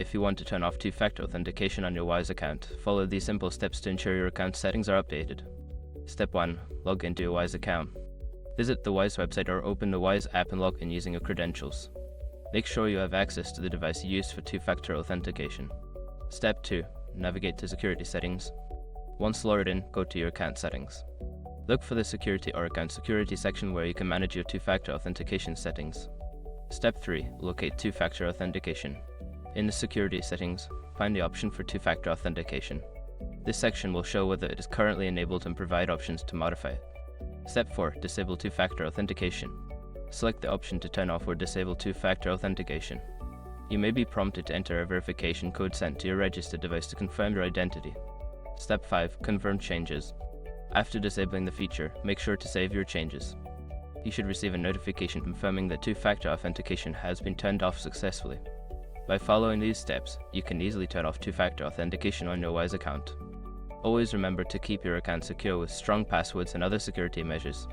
If you want to turn off two-factor authentication on your Wise account, follow these simple steps to ensure your account settings are updated. Step 1. Log into your Wise account. Visit the Wise website or open the Wise app and log in using your credentials. Make sure you have access to the device you use for two-factor authentication. Step 2. Navigate to Security Settings. Once logged in, go to your account settings. Look for the Security or Account Security section where you can manage your two-factor authentication settings. Step 3. Locate two-factor authentication. In the Security Settings, find the option for two-factor authentication. This section will show whether it is currently enabled and provide options to modify it. Step 4. Disable two-factor authentication. Select the option to turn off or disable two-factor authentication. You may be prompted to enter a verification code sent to your registered device to confirm your identity. Step 5. Confirm changes. After disabling the feature, make sure to save your changes. You should receive a notification confirming that two-factor authentication has been turned off successfully. By following these steps, you can easily turn off two-factor authentication on your Wise account. Always remember to keep your account secure with strong passwords and other security measures.